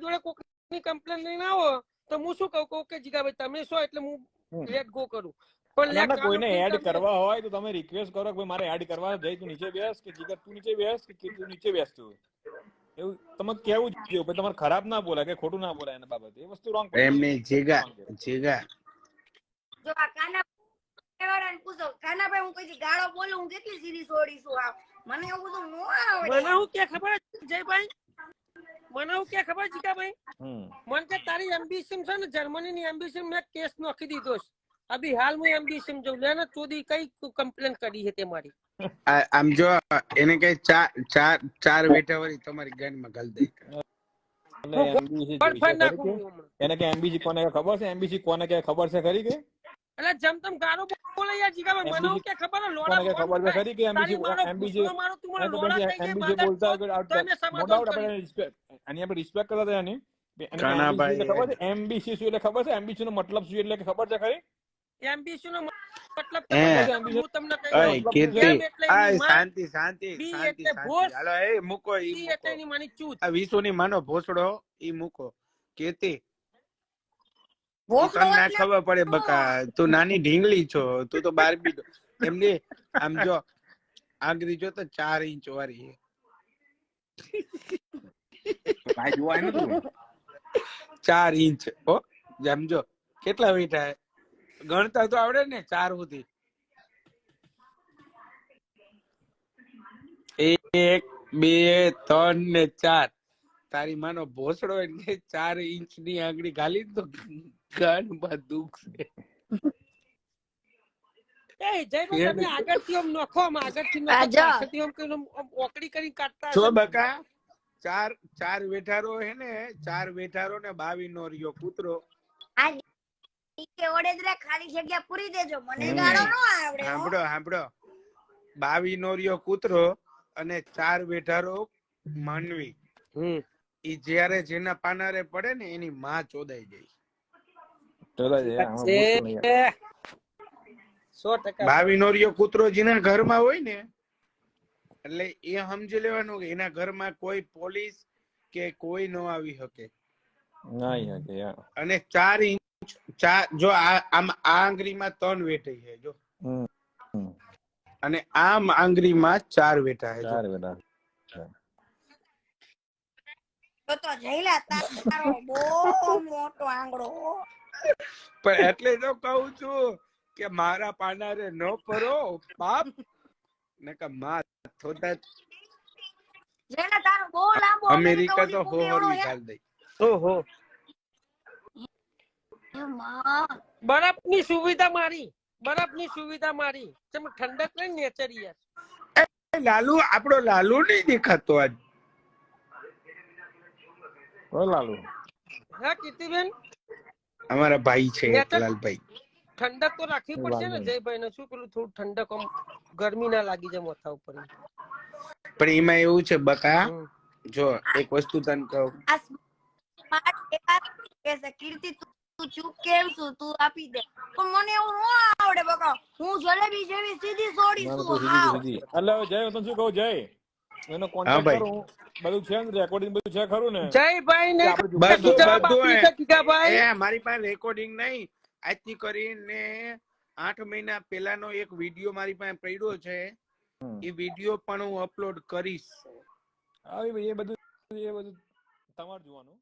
જોડે કોકની કમ્પ્લેન લઈને આવો તો હું શું કહું કે જીગાભાઈ તમે શું એટલે હું લેટ ગો કરું, પણ કોઈને એડ કરવા હોય તો તમે રિક્વેસ્ટ કરો કે મારે એડ કરવા જઈ તું નીચે બેસ કે જીગર તું નીચે બેસ કે તું નીચે બેસ તું એવું તમે કેવું જોઈએ પછી તમારે ખરાબ ના બોલાય કે ખોટું ના બોલાય એના બાબતે એ વસ્તુ રોંગ એમ નહીં જીગા જો આ કાના પૂછો કાનાભાઈ હું કઈ ગાળો બોલું હું કેટલી સીધી છોડીશું આ મને એવું બધું નો આવડે. મને હું કે ખબર જયભાઈ મને હું કે ખબર જીગાભાઈ મને કે તારી એમ્બિશન છે ને જર્મની ની એમ્બિશન મેં કેસ નોખી દીધો છે અભી હાલ હું એમ્બિશન જો લેને ચોદી કઈ કમ્પ્લેન કરી છે તે મારી આમ જો એને કઈ ચાર વેઠા વાળી તમારી ગનમાં ઘાલ દે એને કે એમબીસી કોને ખબર છે એમબીસી કોને કે ખબર છે ખરી કે એટલે જમ તમ ગારો બોલે યાર જીગાભાઈ મને હું કે ખબર લોડા કોને કે ખબર છે ખરી કે એમબીસી એમબીસી બોલતા નો ડાઉટ આપણે રિસ્પેક્ટ આની આપણે રિસ્પેક્ટ કરતા હતા એની ખબર છે એમબીસી શું એટલે ખબર છે એમબીસી નો મતલબ શું એટલે ખબર છે ખરી એમબીસી નો મતલબ હું તમને કહી શાંતિ શાંતિ શાંતિ હાલો એ મૂકો ઈ એની માની ચૂત આ વિસુની માનો ભોસડો ઈ મૂકો કેતી ભોસડો ના ખબર પડે બકા તું નાની ઢીંગલી છો તું તો બારબી એમને આમ જો આંગળી જો તો 4 ઇંચ વાળી કાઈ જોવાય ને તું 4 ઇંચ હો સમજો કેટલા મીઠા ગણતા તો આવડે ને 4 સુધી 1 2 3 ને 4 તારી માનો ભોસડો એટલે 4 ઇંચ ની આંગળી ગાલી તો ગાનમાં દુખશે એ જયભાઈ તમે આગળથી આમ નખો આમ આગળથી પાછળથી આમ કઈ ઓકડી કરી કાટતા છો બકા ચાર વેઠારો હે ને 4 વેઠારો ને 22 નો રહ્યો કૂતરો કે ઓડેદરા ખાલી જગ્યા પૂરી દેજો મને ગાળો નો આવડે સાંભળો 22 નો રહ્યો કૂતરો અને 4 વેઠારો માનવી ઈ જ્યારે જેના પાનારે પડે ને એની માં ચોદાઈ જાય 22 નો રહ્યો કૂતરો જેના ઘરમાં હોય ને એટલે એ સમજી લેવાનું કે એના ઘરમાં કોઈ પોલીસ કે કોઈ ન આવી શકે અને 4 ઇંચ જો આમ આ આંગળીમાં 3 વેઠી છે જો અને આમ આંગળીમાં 4 વેઠા છે 4 વેઠા તો જઈલા તારો બહુ મોટો આંગળો પણ એટલે તો કહું છું કે મારા પાનારે ન પરો બાપ ને કે માં થોડા જેને તારો બહુ લાંબો અમેરિકા તો હોહરી ચાલ દે ઓહો બરફની સુવિધા મારી તમે ઠંડક નહીં નેચર યાર લાલુ આપણો લાલુ નહીં દેખાતો આજ ઓ લાલુ હા કીર્તિબેન અમારા ભાઈ છે લાલભાઈ ઠંડક તો રાખવી પડશે ને જયભાઈ ને શું પેલું થોડું ઠંડક આમ ગરમી ના લાગી જાય માથા ઉપર પણ એમાં એવું છે બકા જો એક વસ્તુ તને કહું કીર્તિ તું ચૂપ કેમ છું તું આપી દે પણ મને એવું ન આવડે બકા હું જલેબી જેવી સીધી છોડી છું એટલે જય હું શું કહું જય એનો કોન્ટેક્ટ કરું બધું છે ને રેકોર્ડિંગ બધું છે ખરું ને જયભાઈ ને બધું મારી પાસે રેકોર્ડિંગ નહીં આજથી કરીને 8 મહિના પહેલાનો એક વિડીયો મારી પાસે પડ્યો છે એ વિડીયો પણ હું અપલોડ કરીશ એ બધું તમારે જોવાનું